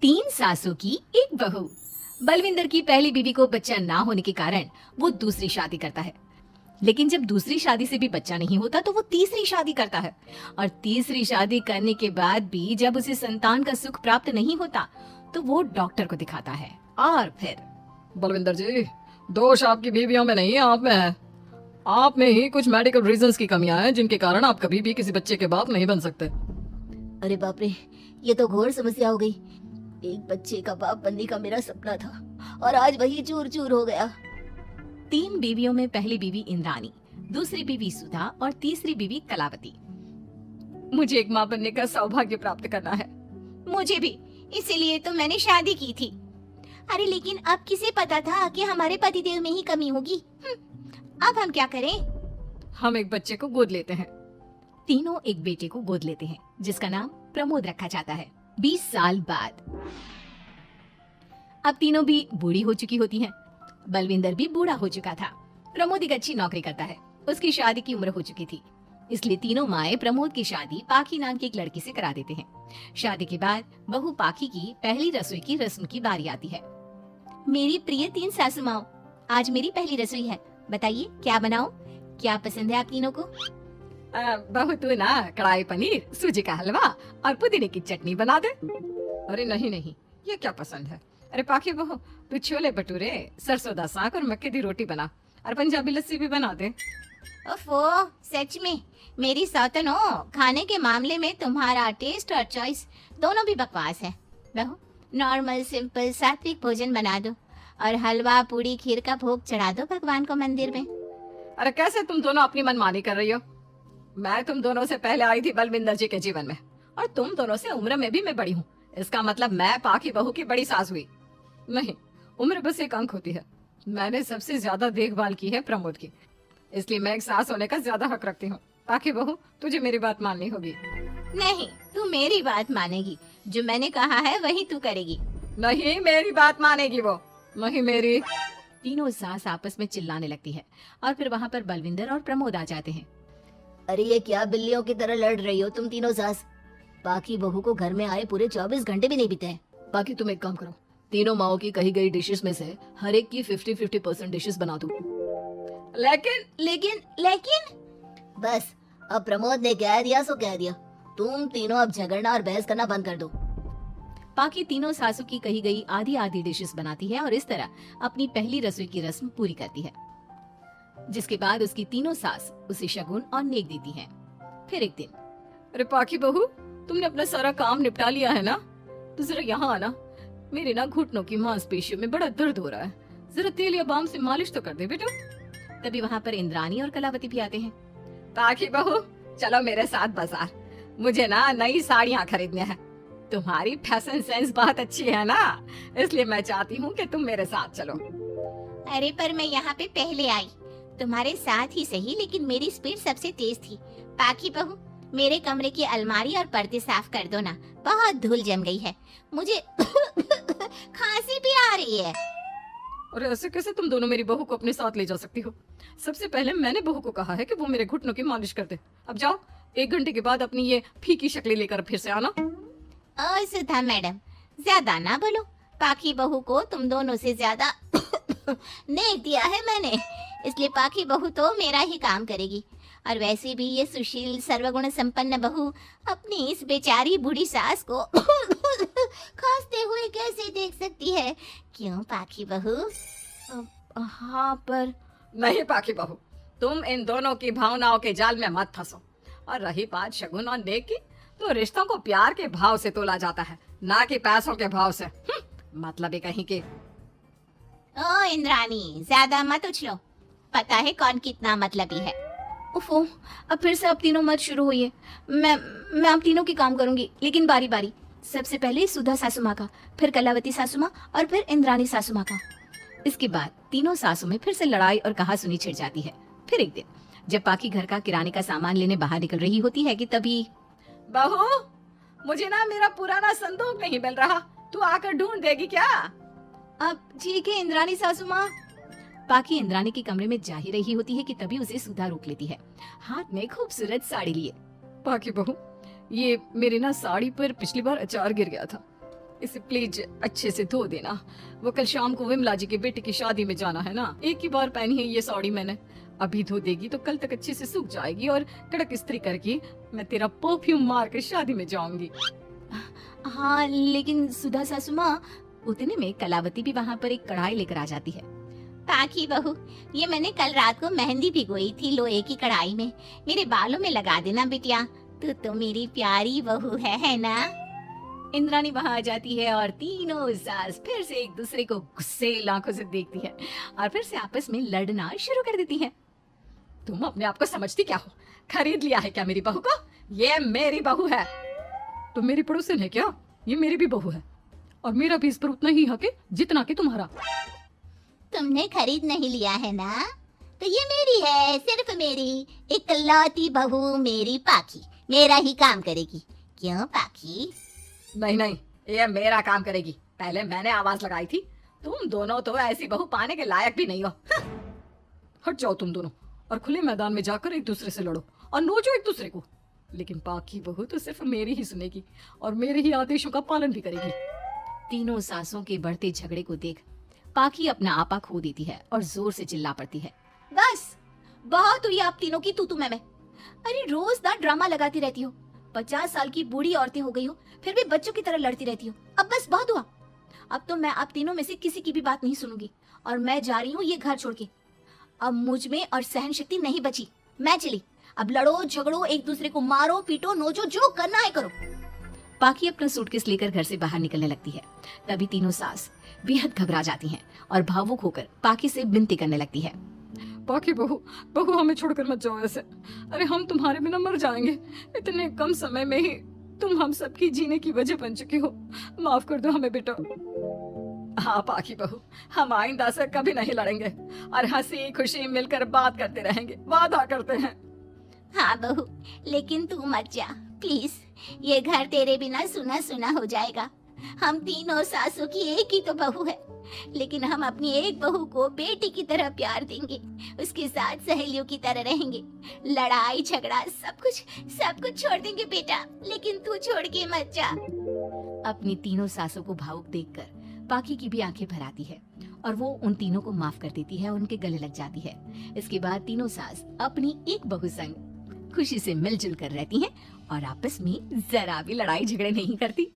तीन सासों की एक बहू। बलविंदर की पहली बीवी को बच्चा ना होने के कारण वो दूसरी शादी करता है, लेकिन जब दूसरी शादी से भी बच्चा नहीं होता तो वो तीसरी शादी करता है। और तीसरी शादी करने के बाद भी जब उसे संतान का सुख प्राप्त नहीं होता तो वो डॉक्टर को दिखाता है और फिर बलविंदर जी, दोष आपकी बीवियों में नहीं, आप में है। आप में ही कुछ मेडिकल रीजंस की कमियां हैं जिनके कारण आप कभी भी किसी बच्चे के बाप नहीं बन सकते। अरे बाप रे, ये तो घोर समस्या हो गई। एक बच्चे का बाप बनने का मेरा सपना था और आज वही चूर चूर हो गया। तीन बीवियों में पहली बीवी इंद्राणी, दूसरी बीवी सुधा और तीसरी बीवी कलावती। मुझे एक माँ बनने का सौभाग्य प्राप्त करना है। मुझे भी, इसीलिए तो मैंने शादी की थी। अरे लेकिन अब किसे पता था कि हमारे पतिदेव में ही कमी होगी। अब हम क्या करें? हम एक बच्चे को गोद लेते हैं। तीनों एक बेटे को गोद लेते हैं जिसका नाम प्रमोद रखा जाता है। 20 साल बाद अब तीनों भी बूढ़ी हो चुकी होती हैं। बलविंदर भी बूढ़ा हो चुका था। प्रमोद एक अच्छी नौकरी करता है। उसकी शादी की उम्र हो चुकी थी, इसलिए तीनों माएं प्रमोद की शादी पाखी नाम की एक लड़की से करा देते हैं। शादी के बाद बहू पाखी की पहली रसोई की रस्म की बारी आती है। मेरी प्रिय तीन सासू माओ, आज मेरी पहली रसोई है। बताइए क्या बनाऊं? क्या पसंद है आप तीनों को? बहू तू ना कढ़ाई पनीर, सूजी का हलवा और पुदीने की चटनी बना दे। अरे नहीं नहीं, ये क्या पसंद है? अरे पाखी बहू, तू छोले भटूरे, सरसों दा साग और मक्के दी रोटी बना और पंजाबी लस्सी भी बना दे। ओफो, सच में मेरी सौतनो, खाने के मामले में तुम्हारा टेस्ट और चॉइस दोनों भी बकवास है। बहू, नॉर्मल सिंपल सात्विक भोजन बना दो और हलवा पूड़ी खीर का भोग चढ़ा दो भगवान को मंदिर में। अरे कैसे तुम दोनों अपनी मनमानी कर रही हो? मैं तुम दोनों से पहले आई थी बलविंदर जी के जीवन में और तुम दोनों से उम्र में भी मैं बड़ी हूँ। इसका मतलब मैं पाखी बहू की बड़ी सास हुई? नहीं, उम्र बस एक अंक होती है। मैंने सबसे ज्यादा देखभाल की है प्रमोद की, इसलिए मैं एक सास होने का ज्यादा हक रखती हूँ। पाखी बहू, तुझे मेरी बात माननी होगी। नहीं, तू मेरी बात मानेगी। जो मैंने कहा है वही तू करेगी। नहीं, मेरी बात मानेगी वो। नहीं मेरी। तीनों सास आपस में चिल्लाने लगती है और फिर वहाँ पर बलविंदर और प्रमोद आ जाते हैं। अरे ये क्या बिल्लियों की तरह लड़ रही हो तुम तीनों सास? बाकी बहू को घर में आए पूरे 24 घंटे भी नहीं बीते हैं। बाकी तुम एक काम करो, तीनों माओ की कही गई डिशेस में से हर एक की 50-50% डिशेस बना दो। लेकिन बस, अब प्रमोद ने कह दिया सो कह दिया। तुम तीनों अब झगड़ना और बहस करना बंद कर दो। पाखी तीनों सासू की कही गई आधी आधी डिशेस बनाती है और इस तरह अपनी पहली रसोई की रस्म पूरी करती है, जिसके बाद उसकी तीनों सास उसे शगुन और नेक देती हैं। फिर एक दिन, अरे पाखी बहू, तुमने अपना सारा काम निपटा लिया है ना? तो जरा यहाँ आना। मेरे ना घुटनों की मांसपेशियों में बड़ा दर्द हो रहा है। जरा तेल या बाम से मालिश तो कर दे बेटा। तभी वहाँ पर इंद्राणी और कलावती भी आते हैं। पाखी बहू, चलो मेरे साथ बाजार। मुझे ना नई साड़ियाँ खरीदने हैं। तुम्हारी फैशन सेंस बहुत अच्छी है ना, इसलिए मैं चाहती हूँ कि तुम मेरे साथ चलो। अरे पर मैं यहाँ पे पहले आई, तुम्हारे साथ ही सही, लेकिन मेरी स्पीड सबसे तेज थी। पाखी बहू, मेरे कमरे की अलमारी और पर्दे साफ कर दो ना, बहुत धूल जम गई है। मुझे खांसी भी आ रही है। अरे ऐसे कैसे तुम दोनों मेरी बहू को अपने साथ ले जा सकती हो? सबसे पहले मैंने बहू को कहा है कि वो मेरे घुटनों की मालिश कर दे। अब जाओ, 1 घंटे के बाद अपनी ये फीकी शक्लें लेकर फिर से आना। सुधा मैडम, ज्यादा ना बोलो। पाखी बहू को तुम दोनों से ज्यादा नेक दिया है मैंने, इसलिए पाखी बहू तो मेरा ही काम करेगी। और वैसे भी ये सुशील सर्वगुण संपन्न बहू अपनी इस बेचारी बूढ़ी सास को खांसते हुए कैसे देख सकती है? क्यों पाखी बहू? हाँ पर नहीं पाखी बहू, तुम इन दोनों की भावनाओं के जाल में मत फंसो। और रही बात शगुन और नेक की, तो रिश्तों को प्यार के भाव से तोला जाता है, ना कि पैसों के भाव से। मतलब ही कहीं के। ओ इंद्राणी, ज्यादा मत उछलो। पता है कौन कितना मतलबी है। उफो, अब फिर से आप तीनों मत शुरू होइए। मैं आप तीनों की काम करूंगी, लेकिन बारी बारी। सबसे पहले सुधा सासू माँ का, फिर कलावती सासू माँ और फिर इंद्राणी सासू माँ का। इसके बाद तीनों सासू में फिर से लड़ाई और कहासुनी छिड़ जाती है। फिर एक दिन जब पाखी घर का किराने का सामान लेने बाहर निकल रही होती है कि तभी, बहू, मुझे ना मेरा पुराना संदूक नहीं मिल रहा, तू आकर ढूंढ देगी क्या? अब ठीक है इंद्राणी सासू माँ। पाखी इंद्राणी के कमरे में जा ही रही होती है कि तभी उसे सुधा रोक लेती है, हाथ में खूबसूरत साड़ी लिए। पाखी बहू, ये मेरे ना साड़ी पर पिछली बार अचार गिर गया था, इसे प्लीज अच्छे से धो देना। वो कल शाम को विमला जी के बेटे की शादी में जाना है ना। एक ही बार पहनी है ये साड़ी मैंने, अभी धो देगी तो कल तक अच्छे से सूख जाएगी और कड़क इस्त्री करके मैं तेरा परफ्यूम मार कर शादी में जाऊंगी। हाँ लेकिन सुधा सासू माँ, उतने में कलावती भी वहाँ पर एक कढ़ाई लेकर आ जाती है। पाखी बहू, ये मैंने कल रात को मेहंदी भिगोई थी लोहे की कढ़ाई में, मेरे बालों में लगा देना बिटिया। तू तो मेरी प्यारी बहू है ना? इंद्राणी वहाँ आ जाती है और तीनों सास फिर से एक दूसरे को गुस्से आंखों से देखती है और फिर से आपस में लड़ना शुरू कर देती है। तुम अपने आप को समझती क्या हो? खरीद लिया है क्या मेरी बहू को? ये मेरी बहू है। तो मेरी पड़ोसन है क्या? ये मेरी भी बहू है और मेरा भी इस पर उतना ही हक है जितना कि तुम्हारा। तुमने खरीद नहीं लिया है ना, तो ये मेरी है, सिर्फ मेरी इकलौती बहू मेरी पाखी, मेरा ही काम करेगी। क्यों पाखी? नहीं नहीं, ये मेरा काम करेगी। पहले मैंने आवाज लगाई थी। तुम दोनों तो ऐसी बहू पाने के लायक भी नहीं हो। हट जाओ तुम दोनों और खुले मैदान में जाकर एक दूसरे से लड़ो और नोचो एक दूसरे को। लेकिन पाखी बहू तो सिर्फ मेरी ही सुनेगी और मेरे ही आदेशों का पालन भी करेगी। तीनों सासों के बढ़ते झगड़े को देख पाखी अपना आपा खो देती है और जोर से चिल्ला पड़ती है। बस बहुत हुई आप तीनों की तू मैं। अरे रोज ना ड्रामा लगाती रहती हो। 50 साल की बूढ़ी औरतें हो गई हो, फिर भी बच्चों की तरह लड़ती रहती हो। अब बस बहुत हुआ। अब तो मैं आप तीनों में से किसी की भी बात नहीं सुनूंगी और मैं जा रही हूँ ये घर छोड़ के। अब मुझ में और सहन शक्ति नहीं बची। मैं चली। अब लड़ो झगड़ो, एक दूसरे को मारो पीटो नोचो, जो करना है करो। पाखी अपना सूटकेस लेकर घर से बाहर निकलने लगती है। तभी तीनों सास बेहद घबरा जाती हैं और भावुक होकर पाखी से विनती करने लगती है। पाखी बहू, बहू हमें छोड़कर मत जाओ ऐसे। अरे हम तुम्हारे बिना मर जाएंगे। इतने कम समय में ही तुम हम सबकी जीने की वजह बन चुकी हो। माफ कर दो हमें बेटा। हाँ पाखी बहू, हम आइंदा से कभी नहीं लड़ेंगे और हंसी खुशी मिलकर बात करते रहेंगे, वादा करते हैं। हाँ बहू, लेकिन तू मत जा प्लीज। ये घर तेरे बिना सुना सुना हो जाएगा। हम तीनों सासों की एक ही तो बहू है, लेकिन हम अपनी एक बहू को बेटी की तरह प्यार देंगे, उसके साथ सहेलियों की तरह रहेंगे। लड़ाई झगड़ा सब कुछ छोड़ देंगे बेटा, लेकिन तू छोड़ के मत जा। अपनी तीनों सासों को भावुक देखकर पाखी की भी आंखें भर आती है और वो उन तीनों को माफ कर देती है और उनके गले लग जाती है। इसके बाद तीनों सास अपनी एक बहू संग खुशी से मिलजुल कर रहती हैं और आपस में जरा भी लड़ाई झगड़े नहीं करती।